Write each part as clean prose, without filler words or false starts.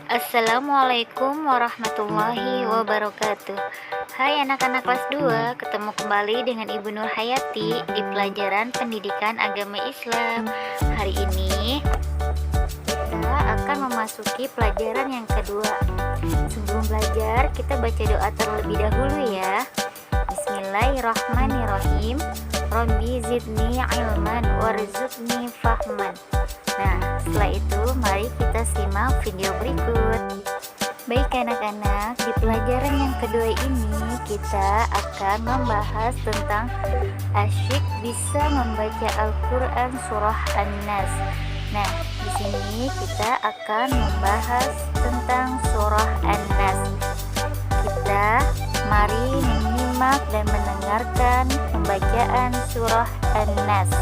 Assalamualaikum warahmatullahi wabarakatuh. Hai anak-anak kelas 2, ketemu kembali dengan Ibu Nur Hayati di pelajaran Pendidikan Agama Islam. Hari ini kita akan memasuki pelajaran yang kedua. Sebelum belajar, kita baca doa terlebih dahulu ya. Bismillahirrahmanirrahim. Rabbi zidni ilman warzuqni fahman. Nah, setelah itu mari kita simak video berikut. Baik anak-anak, di pelajaran yang kedua ini kita akan membahas tentang asyik bisa membaca Al-Quran surah An-Nas. Nah, di sini kita akan membahas tentang surah An-Nas. Kita mari menyimak dan mendengarkan pembacaan surah An-Nas.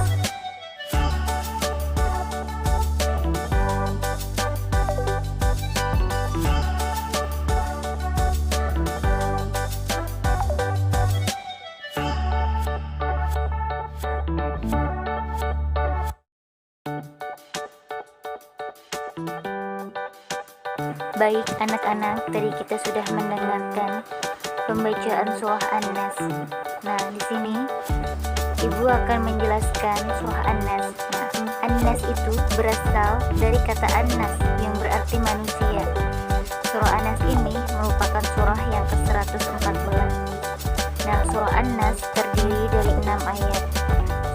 Baik anak-anak, tadi kita sudah mendengarkan pembacaan surah An-Nas. Nah, di sini Ibu akan menjelaskan surah An-Nas. Nah, An-Nas itu berasal dari kata An-Nas yang berarti manusia. Surah An-Nas ini merupakan surah yang ke-114. Nah, surah An-Nas terdiri dari 6 ayat.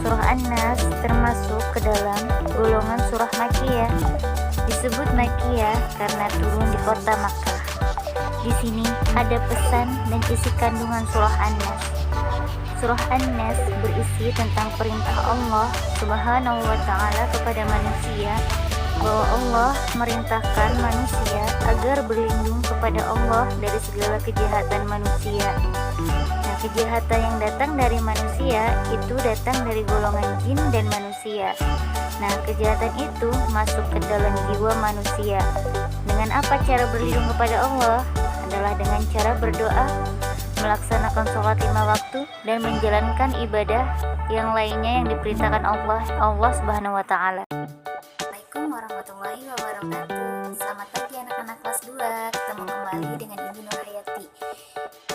Surah An-Nas termasuk ke dalam golongan surah Makkiyah. Disebut Makkiyah karena turun di kota Makkah. Di sini ada pesan dan isi kandungan surah An-Nas. Surah An-Nas berisi tentang perintah Allah Subhanahu wa Ta'ala kepada manusia, bahwa Allah merintahkan manusia agar berlindung kepada Allah dari segala kejahatan manusia. Nah, kejahatan yang datang dari manusia itu datang dari golongan jin dan manusia. Nah, kejahatan itu masuk ke dalam jiwa manusia. Dengan apa cara berlindung kepada Allah? Adalah dengan cara berdoa, melaksanakan sholat 5 waktu, dan menjalankan ibadah yang lainnya yang diperintahkan Allah Subhanahu wa Ta'ala. Assalamualaikum warahmatullahi wabarakatuh. Selamat pagi anak-anak kelas 2. Ketemu kembali dengan Ibu Nur Hayati.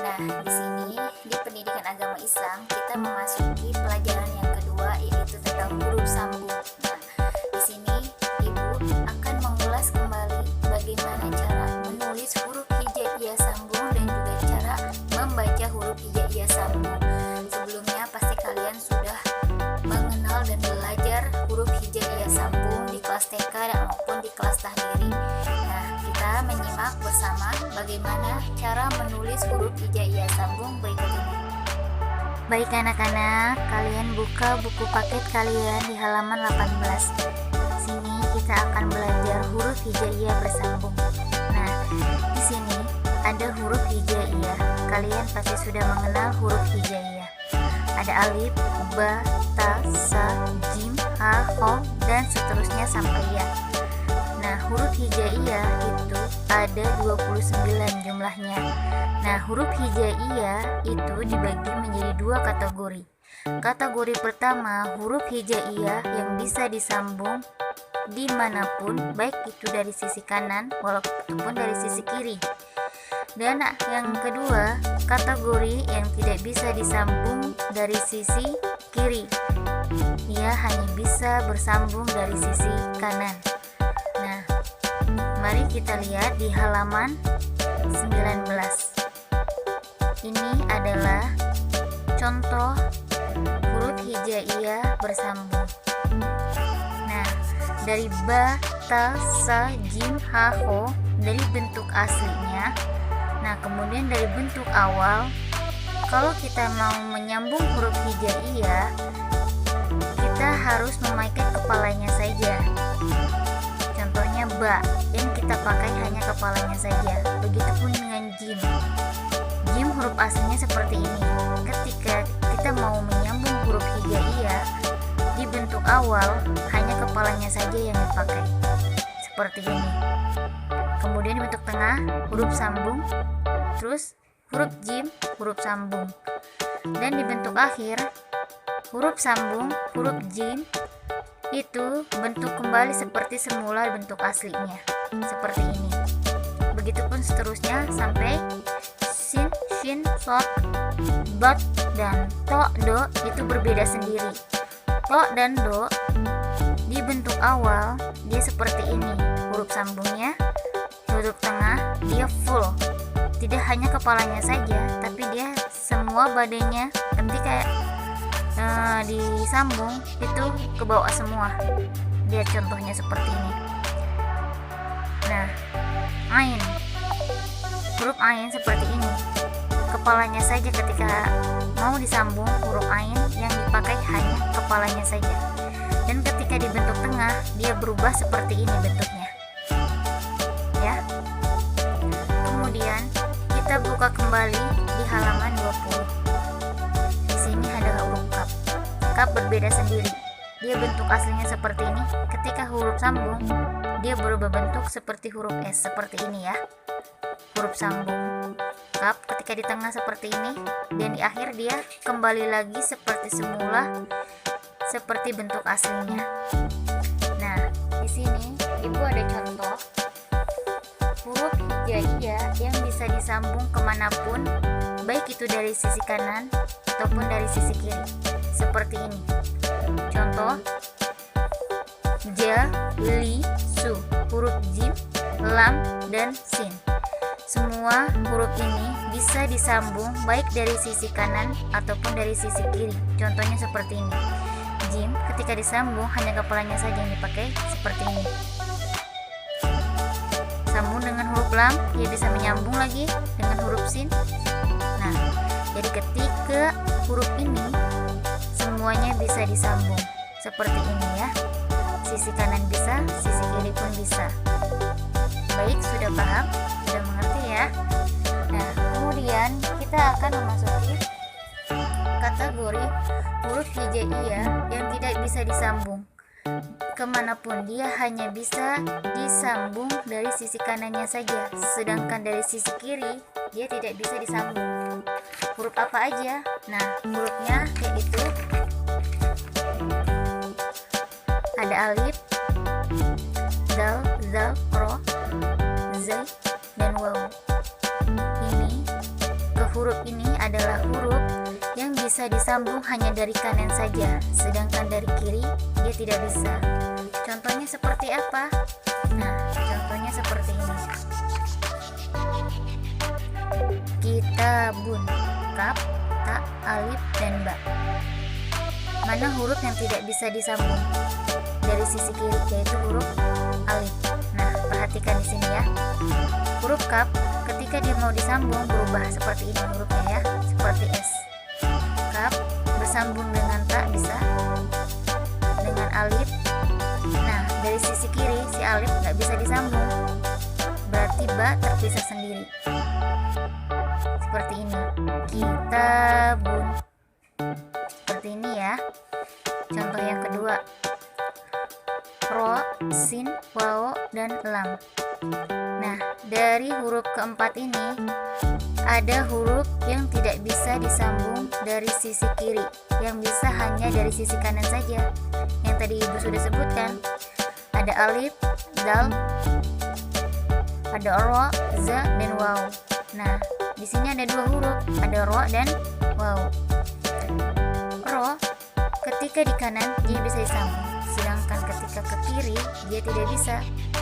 Nah, di sini di Pendidikan Agama Islam kita memasuki pelajaran yang kedua, yaitu tentang huruf sambung. Nah, di sini Ibu akan mengulas kembali bagaimana cara menulis huruf hijaiyah sambung dan juga cara membaca huruf hijaiyah sambung. Sebelumnya pasti kalian sudah mengenal dan belajar huruf hijaiyah sambung di kelas TK maupun di kelas tahdiri. Nah, kita menyimak bersama bagaimana cara menulis huruf hijaiyah sambung berikut ini. Baik anak-anak, kalian buka buku paket kalian di halaman 18. Sini kita akan belajar huruf hijaiyah bersambung. Nah, di sini ada huruf hijaiyah. Kalian pasti sudah mengenal huruf hijaiyah. Ada alif, ba, ta, sa, jim, ha, ho, dan seterusnya sampai ya. Nah, huruf hijaiyah itu ada 29 jumlahnya. Nah, huruf hijaiyah itu dibagi menjadi 2 kategori. Kategori pertama, huruf hijaiyah yang bisa disambung dimanapun, baik itu dari sisi kanan walaupun dari sisi kiri. Dan yang kedua, kategori yang tidak bisa disambung dari sisi kiri. Ia hanya bisa bersambung dari sisi kanan. Nah, mari kita lihat di halaman 19. Ini adalah contoh huruf hijaiyah bersambung. Nah, dari ba, ta, sa, jim, ha, ho dari bentuk aslinya. Nah, kemudian dari bentuk awal, kalau kita mau menyambung huruf hijaiyah, kita harus memakai kepalanya saja. Contohnya ba, yang kita pakai hanya kepalanya saja. Begitupun dengan jim. Jim huruf aslinya seperti ini. Ketika kita mau menyambung huruf hijaiyah, di bentuk awal hanya kepalanya saja yang dipakai. Seperti ini. Kemudian di bentuk tengah huruf sambung, terus huruf jim, huruf sambung. Dan di bentuk akhir huruf sambung, huruf jim itu bentuk kembali seperti semula bentuk aslinya, seperti ini. begitupun seterusnya sampai sin, shin, shot, dot, dan to, do itu berbeda sendiri. To dan do di bentuk awal dia seperti ini, huruf sambungnya, huruf tengah dia full, tidak hanya kepalanya saja tapi dia semua badannya ketika disambung itu ke bawah semua. Lihat contohnya seperti ini. Nah, ain, huruf ain seperti ini, kepalanya saja ketika mau disambung huruf ain yang dipakai hanya kepalanya saja, dan ketika dibentuk tengah dia berubah seperti ini bentuknya ya. Kemudian kita buka kembali di halaman 20. Di sini adalah huruf kaf. Kaf berbeda sendiri, dia bentuk aslinya seperti ini, ketika huruf sambung dia berubah bentuk seperti huruf S seperti ini ya. Huruf sambung kaf ketika di tengah seperti ini, dan di akhir dia kembali lagi seperti semula seperti bentuk aslinya. Nah, di sini Ibu ada contoh huruf hijaiyah yang bisa disambung kemanapun, baik itu dari sisi kanan ataupun dari sisi kiri, seperti ini. Contoh ja, li, su, huruf jim, lam, dan sin. Semua huruf ini bisa disambung baik dari sisi kanan ataupun dari sisi kiri. Contohnya seperti ini. Jim ketika disambung hanya kepalanya saja yang dipakai seperti ini. Sambung dengan huruf lam, dia bisa menyambung lagi dengan huruf sin. Nah, jadi ketika huruf ini semuanya bisa disambung seperti ini ya. Sisi kanan bisa, sisi kiri pun bisa. Baik, sudah paham? Sudah mengerti ya? Nah, kemudian kita akan memasuki kategori huruf hijaiyah yang tidak bisa disambung kemanapun, dia hanya bisa disambung dari sisi kanannya saja, sedangkan dari sisi kiri dia tidak bisa disambung. Huruf apa aja? Nah, hurufnya yaitu ada alif, dal, zal, ro, zai, dan waw. Huruf ini adalah huruf yang bisa disambung hanya dari kanan saja, sedangkan dari kiri dia tidak bisa. Contohnya seperti apa? Nah, contohnya seperti ini. Kitabun, kaf, ta, alif, dan ba. Mana huruf yang tidak bisa disambung dari sisi kiri, yaitu huruf alif. Nah, perhatikan di sini ya. Huruf kaf ketika dia mau disambung berubah seperti ini hurufnya ya, seperti S. Kaf bersambung dengan ta bisa, dengan alif. Nah, dari sisi kiri si alif nggak bisa disambung, berarti ba terpisah sendiri seperti ini. Kitabun, seperti ini ya. Contoh yang kedua, ro, sin, waw, dan lam. Nah, dari huruf keempat ini ada huruf yang tidak bisa disambung dari sisi kiri, yang bisa hanya dari sisi kanan saja. Yang tadi Ibu sudah sebutkan, ada alif, dal, ada ro, za, dan waw. Nah, di sini ada dua huruf, ada ro dan waw. Ro ketika di kanan dia bisa disambung, sedangkan ketika ke kiri dia tidak bisa.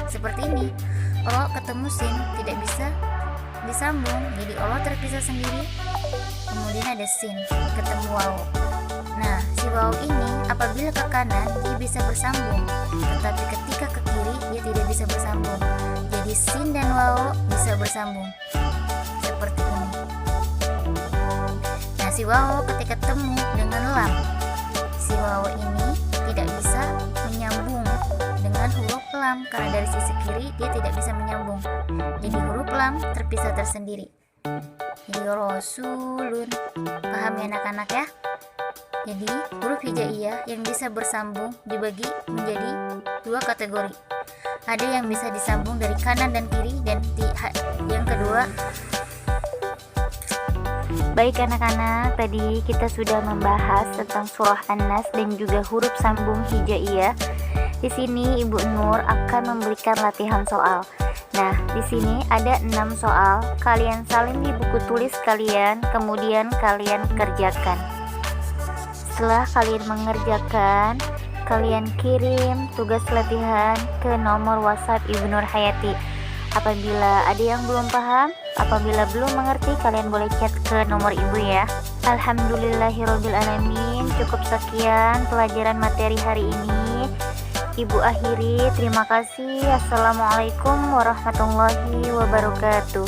Seperti ini. Ro ketemu sin tidak bisa disambung, jadi ro terpisah sendiri. Kemudian ada sin ketemu waw. Nah, si waw ini apabila ke kanan dia bisa bersambung, tetapi ketika ke kiri dia tidak bisa bersambung. Jadi sin dan waw bisa bersambung seperti ini. Nah, si waw ketika ketemu dengan lam, si waw ini tidak bisa menyambung dengan huruf lam karena dari sisi kiri dia tidak bisa menyambung. Jadi huruf lam terpisah tersendiri. Jadi rasulun. Paham ya anak-anak ya? Jadi huruf hijaiyah yang bisa bersambung dibagi menjadi dua kategori. Ada yang bisa disambung dari kanan dan kiri, dan yang kedua. Baik anak-anak, tadi kita sudah membahas tentang surah An-Nas dan juga huruf sambung hijaiyah. Di sini Ibu Nur akan memberikan latihan soal. Nah, di sini ada 6 soal. Kalian salin di buku tulis kalian, kemudian kalian kerjakan. Setelah kalian mengerjakan, kalian kirim tugas latihan ke nomor WhatsApp Ibu Nur Hayati. Apabila ada yang belum paham, apabila belum mengerti, kalian boleh chat ke nomor Ibu ya. Alhamdulillahirobbilalamin. Cukup sekian pelajaran materi hari ini. Ibu akhiri, terima kasih. Assalamualaikum warahmatullahi wabarakatuh.